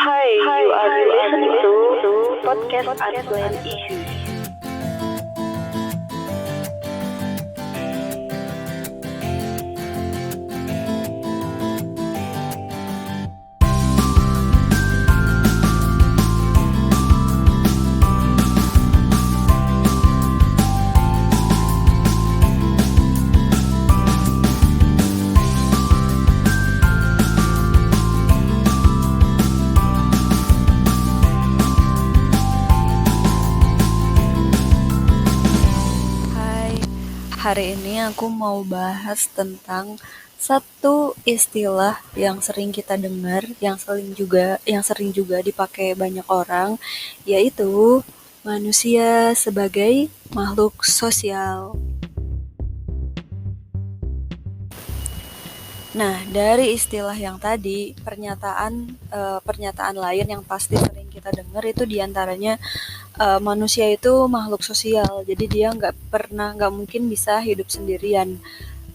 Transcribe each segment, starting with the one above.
Hi, you are listening to podcast Unplanned Issues. Hai, hari ini aku mau bahas tentang satu istilah yang sering kita dengar, yang sering juga dipakai banyak orang, yaitu manusia sebagai makhluk sosial. Nah, dari istilah yang tadi, pernyataan lain yang pasti sering kita dengar itu diantaranya manusia itu makhluk sosial, jadi dia nggak mungkin bisa hidup sendirian.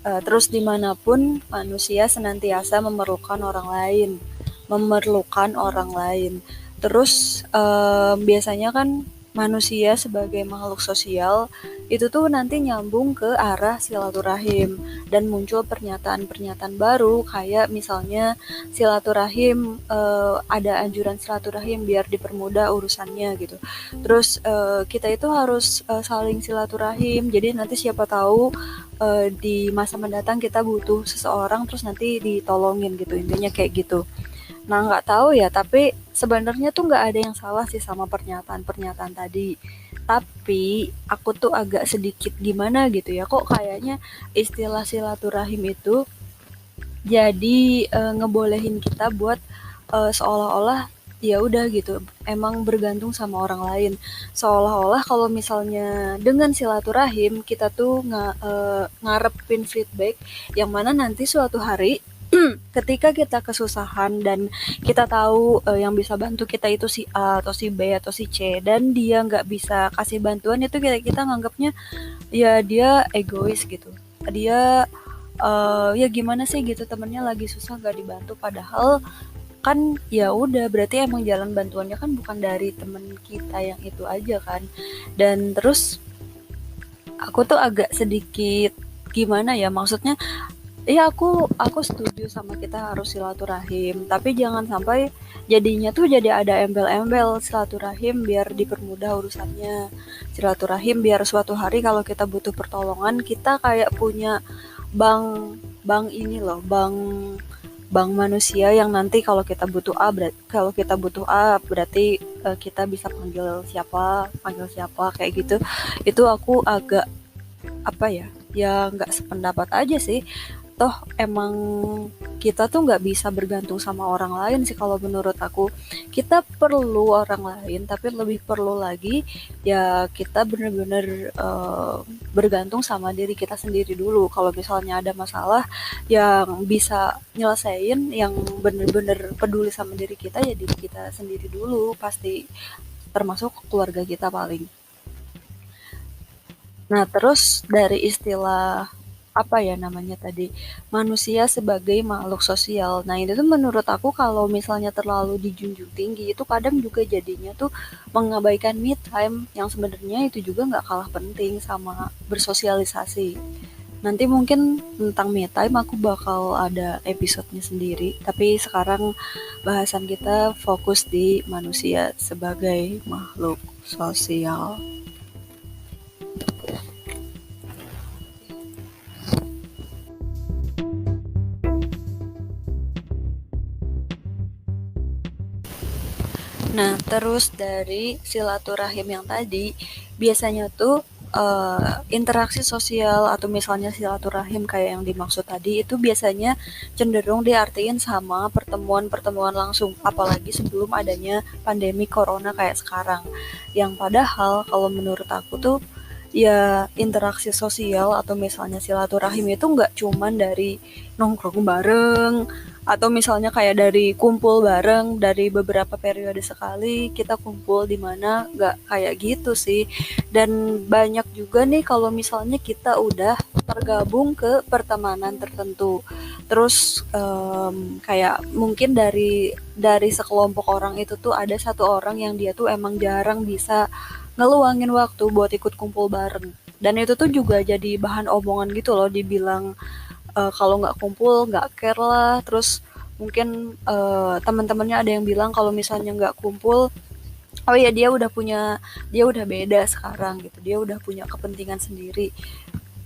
Terus dimanapun manusia senantiasa memerlukan orang lain. Terus biasanya kan manusia sebagai makhluk sosial itu tuh nanti nyambung ke arah silaturahim dan muncul pernyataan-pernyataan baru kayak misalnya silaturahim, ada anjuran silaturahim biar dipermudah urusannya gitu. Terus kita itu harus saling silaturahim, jadi nanti siapa tahu di masa mendatang kita butuh seseorang terus nanti ditolongin gitu, intinya kayak gitu. Nah, nggak tahu ya, tapi sebenarnya tuh nggak ada yang salah sih sama pernyataan-pernyataan tadi. Tapi aku tuh agak sedikit gimana gitu ya, kok kayaknya istilah silaturahim itu jadi ngebolehin kita buat seolah-olah ya udah gitu, emang bergantung sama orang lain. Seolah-olah kalau misalnya dengan silaturahim kita tuh ngarepin feedback yang mana nanti suatu hari ketika kita kesusahan dan kita tahu yang bisa bantu kita itu si A atau si B atau si C dan dia nggak bisa kasih bantuan itu kita nganggapnya ya dia egois gitu. Dia ya gimana sih gitu temennya lagi susah gak dibantu padahal kan ya udah berarti emang jalan bantuannya kan bukan dari temen kita yang itu aja kan. Dan terus aku tuh agak sedikit gimana ya, maksudnya iya, aku setuju sama kita harus silaturahim, tapi jangan sampai jadinya tuh jadi ada embel-embel silaturahim biar dipermudah urusannya. Silaturahim biar suatu hari kalau kita butuh pertolongan, kita kayak punya bank bank ini loh, bank bank manusia yang nanti kalau kita butuh A berarti kita bisa panggil siapa kayak gitu. Itu aku agak apa ya? Ya nggak sependapat aja sih, toh emang kita tuh nggak bisa bergantung sama orang lain sih kalau menurut aku. Kita perlu orang lain tapi lebih perlu lagi ya kita bener-bener bergantung sama diri kita sendiri dulu. Kalau misalnya ada masalah yang bisa nyelesain, yang bener-bener peduli sama diri kita ya diri kita sendiri dulu pasti, termasuk keluarga kita paling. Nah, terus dari istilah apa ya namanya tadi, manusia sebagai makhluk sosial. Nah, itu tuh menurut aku kalau misalnya terlalu dijunjung tinggi itu kadang juga jadinya tuh mengabaikan me time yang sebenarnya itu juga nggak kalah penting sama bersosialisasi. Nanti mungkin tentang me time aku bakal ada episodenya sendiri, tapi sekarang bahasan kita fokus di manusia sebagai makhluk sosial. Nah, terus dari silaturahim yang tadi, biasanya tuh interaksi sosial atau misalnya silaturahim kayak yang dimaksud tadi itu biasanya cenderung diartiin sama pertemuan-pertemuan langsung, apalagi sebelum adanya pandemi corona kayak sekarang. Yang padahal kalau menurut aku tuh ya interaksi sosial atau misalnya silaturahim itu nggak cuman dari nongkrong bareng atau misalnya kayak dari kumpul bareng dari beberapa periode sekali kita kumpul di mana, nggak kayak gitu sih. Dan banyak juga nih kalau misalnya kita udah tergabung ke pertemanan tertentu. Terus kayak mungkin dari sekelompok orang itu tuh ada satu orang yang dia tuh emang jarang bisa ngeluangin waktu buat ikut kumpul bareng. Dan itu tuh juga jadi bahan omongan gitu loh, dibilang kalau nggak kumpul nggak care lah. Terus mungkin teman-temannya ada yang bilang kalau misalnya nggak kumpul, oh ya dia udah beda sekarang gitu, dia udah punya kepentingan sendiri.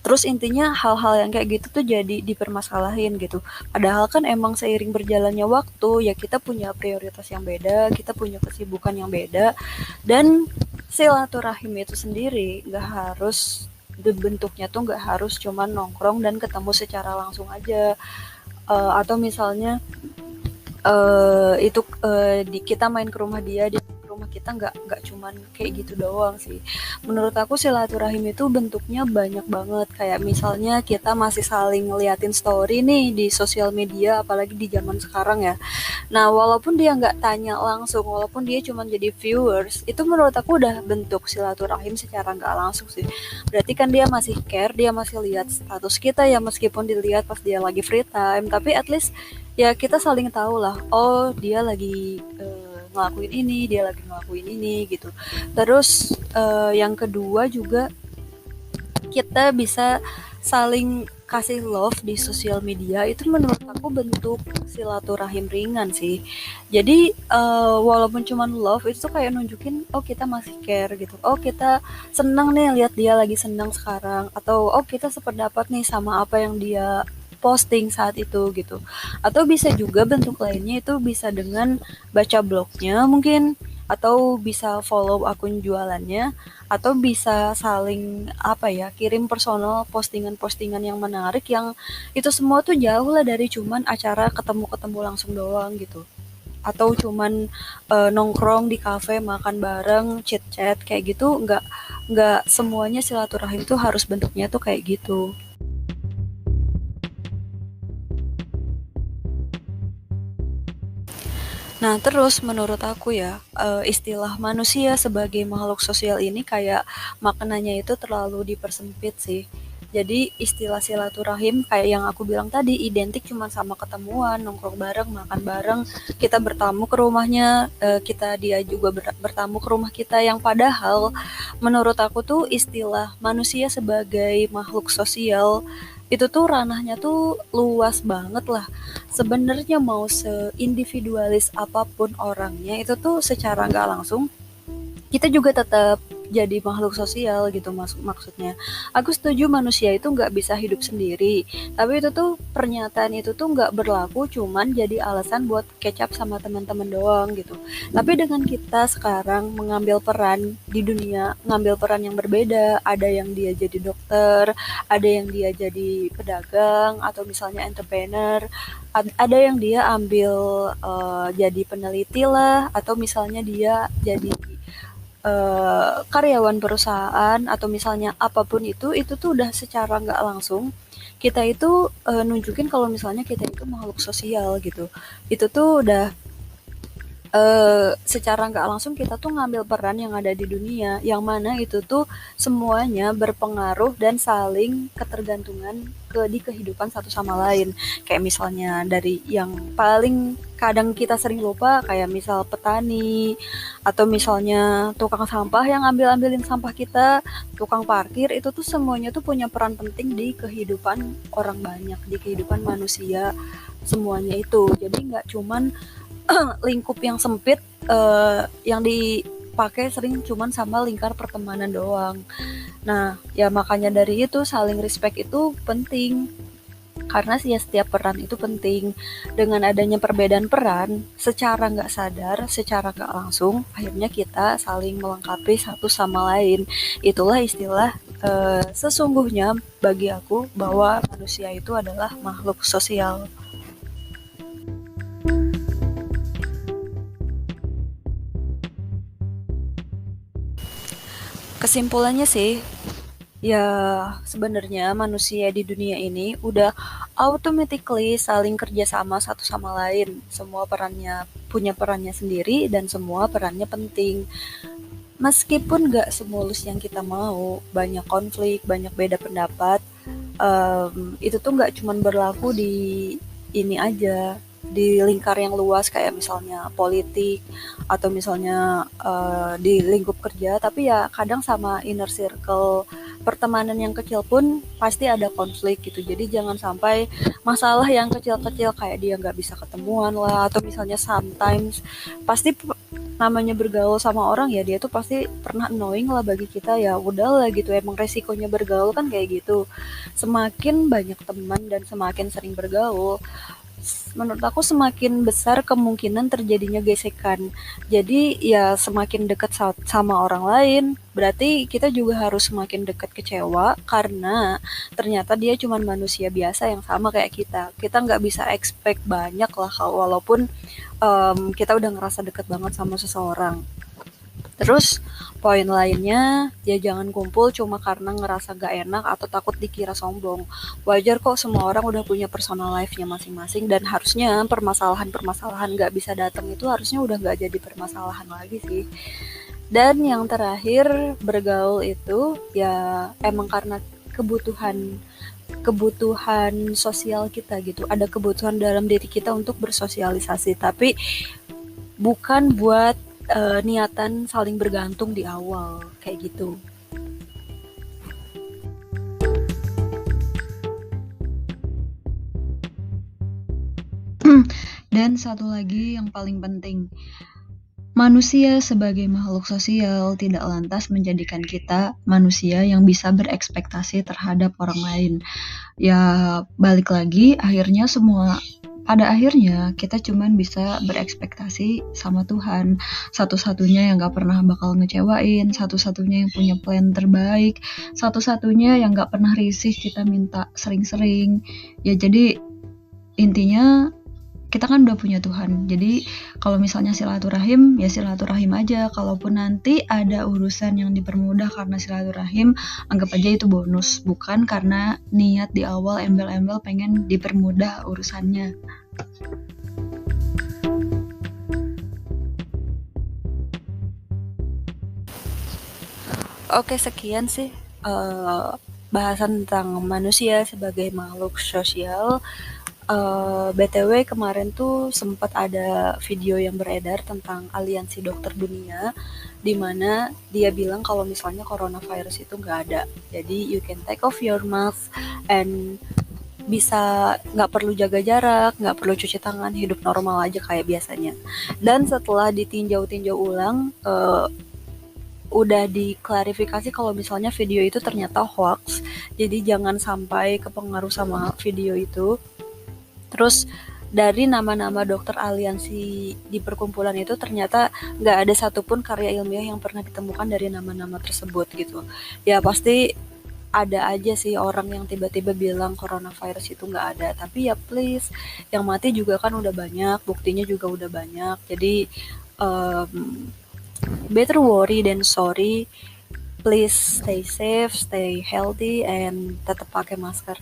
Terus intinya hal-hal yang kayak gitu tuh jadi dipermasalahin gitu. Padahal kan emang seiring berjalannya waktu ya kita punya prioritas yang beda, kita punya kesibukan yang beda, dan silaturahim itu sendiri nggak harus bentuknya tuh nggak harus cuman nongkrong dan ketemu secara langsung aja. Atau misalnya itu kita main ke rumah dia main ke rumah kita, nggak cuman kayak gitu doang sih. Menurut aku silaturahim itu bentuknya banyak banget, kayak misalnya kita masih saling ngeliatin story nih di sosial media, apalagi di zaman sekarang ya. Nah, walaupun dia nggak tanya langsung, walaupun dia cuma jadi viewers, itu menurut aku udah bentuk silaturahim secara nggak langsung sih. Berarti kan dia masih care, dia masih lihat status kita ya, meskipun dilihat pas dia lagi free time, tapi at least ya kita saling tahu lah, oh dia lagi ngelakuin ini, dia lagi ngelakuin ini gitu. Terus yang kedua juga kita bisa saling kasih love di sosial media, itu menurut aku bentuk silaturahim ringan sih. Jadi walaupun cuman love itu tuh kayak nunjukin oh kita masih care gitu, oh kita senang nih lihat dia lagi senang sekarang, atau oh kita sependapat nih sama apa yang dia posting saat itu gitu. Atau bisa juga bentuk lainnya itu bisa dengan baca blognya mungkin, atau bisa follow akun jualannya, atau bisa saling apa ya, kirim personal postingan-postingan yang menarik, yang itu semua tuh jauh lah dari cuman acara ketemu-ketemu langsung doang gitu. Atau cuman nongkrong di kafe makan bareng chit-chat kayak gitu, nggak semuanya silaturahim tuh harus bentuknya tuh kayak gitu. Nah, terus menurut aku ya, istilah manusia sebagai makhluk sosial ini kayak maknanya itu terlalu dipersempit sih. Jadi istilah silaturahim kayak yang aku bilang tadi identik cuma sama ketemuan, nongkrong bareng, makan bareng, kita bertamu ke rumahnya, dia juga bertamu ke rumah kita, yang padahal menurut aku tuh istilah manusia sebagai makhluk sosial itu tuh ranahnya tuh luas banget lah. Sebenarnya mau seindividualis apapun orangnya, itu tuh secara nggak langsung kita juga tetap jadi makhluk sosial gitu, maksudnya. Aku setuju manusia itu nggak bisa hidup sendiri, tapi itu tuh pernyataan itu tuh nggak berlaku cuman jadi alasan buat kecap sama teman-teman doang gitu. Tapi dengan kita sekarang mengambil peran di dunia, ngambil peran yang berbeda, ada yang dia jadi dokter, ada yang dia jadi pedagang, atau misalnya entrepreneur, ada yang dia ambil jadi peneliti lah, atau misalnya dia jadi karyawan perusahaan, atau misalnya apapun itu tuh udah secara nggak langsung kita itu nunjukin kalau misalnya kita itu makhluk sosial gitu. Itu tuh udah secara nggak langsung kita tuh ngambil peran yang ada di dunia, yang mana itu tuh semuanya berpengaruh dan saling ketergantungan di kehidupan satu sama lain. Kayak misalnya dari yang paling kadang kita sering lupa, kayak misal petani, atau misalnya tukang sampah yang ambil-ambilin sampah kita, tukang parkir, itu tuh semuanya tuh punya peran penting di kehidupan orang banyak, di kehidupan manusia semuanya itu. Jadi nggak cuman lingkup yang sempit yang dipakai sering cuman sama lingkar pertemanan doang. Nah, ya makanya dari itu saling respect itu penting. Karena sih ya setiap peran itu penting. Dengan adanya perbedaan peran, secara nggak sadar, secara nggak langsung, akhirnya kita saling melengkapi satu sama lain. Itulah istilah sesungguhnya bagi aku bahwa manusia itu adalah makhluk sosial. Kesimpulannya sih, ya sebenarnya manusia di dunia ini udah automatically saling kerjasama satu sama lain. Semua perannya punya perannya sendiri dan semua perannya penting. Meskipun gak semulus yang kita mau, banyak konflik, banyak beda pendapat, itu tuh nggak cuman berlaku di ini aja, di lingkar yang luas kayak misalnya politik atau misalnya di lingkup kerja, tapi ya kadang sama inner circle pertemanan yang kecil pun pasti ada konflik gitu. Jadi jangan sampai masalah yang kecil-kecil kayak dia nggak bisa ketemuan lah, atau misalnya sometimes pasti namanya bergaul sama orang ya, dia tuh pasti pernah annoying lah bagi kita, ya udahlah gitu, emang resikonya bergaul kan kayak gitu. Semakin banyak teman dan semakin sering bergaul, menurut aku semakin besar kemungkinan terjadinya gesekan. Jadi ya semakin dekat sama orang lain, berarti kita juga harus semakin dekat kecewa karena ternyata dia cuma manusia biasa yang sama kayak kita. Kita nggak bisa expect banyak lah walaupun kita udah ngerasa deket banget sama seseorang. Terus poin lainnya, ya jangan kumpul cuma karena ngerasa gak enak atau takut dikira sombong. Wajar kok, semua orang udah punya personal life-nya masing-masing, dan harusnya permasalahan-permasalahan gak bisa datang itu harusnya udah gak jadi permasalahan lagi sih. Dan yang terakhir, bergaul itu ya emang karena kebutuhan kebutuhan sosial kita gitu. Ada kebutuhan dalam diri kita untuk bersosialisasi, tapi bukan buat niatan saling bergantung di awal kayak gitu. Dan satu lagi yang paling penting, manusia sebagai makhluk sosial tidak lantas menjadikan kita manusia yang bisa berekspektasi terhadap orang lain. Ya balik lagi, pada akhirnya kita cuman bisa berekspektasi sama Tuhan, satu-satunya yang gak pernah bakal ngecewain, satu-satunya yang punya plan terbaik, satu-satunya yang gak pernah risih kita minta sering-sering. Ya jadi intinya kita kan udah punya Tuhan. Jadi kalau misalnya silaturahim, ya silaturahim aja. Kalaupun nanti ada urusan yang dipermudah karena silaturahim, anggap aja itu bonus, bukan karena niat di awal embel-embel pengen dipermudah urusannya. Oke, sekian sih bahasan tentang manusia sebagai makhluk sosial. BTW kemarin tuh sempat ada video yang beredar tentang aliansi dokter dunia, di mana dia bilang kalau misalnya coronavirus itu nggak ada. Jadi you can take off your mask and bisa nggak perlu jaga jarak, nggak perlu cuci tangan, hidup normal aja kayak biasanya. Dan setelah ditinjau-tinjau ulang, udah diklarifikasi kalau misalnya video itu ternyata hoax. Jadi jangan sampai kepengaruh sama video itu. Terus dari nama-nama dokter aliansi di perkumpulan itu ternyata nggak ada satupun karya ilmiah yang pernah ditemukan dari nama-nama tersebut gitu. Ya pasti ada aja sih orang yang tiba-tiba bilang coronavirus itu nggak ada. Tapi ya please, yang mati juga kan udah banyak, buktinya juga udah banyak. Jadi better worry than sorry. Please stay safe, stay healthy, and tetap pakai masker.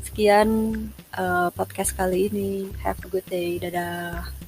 Sekian podcast kali ini. Have a good day. Dadah.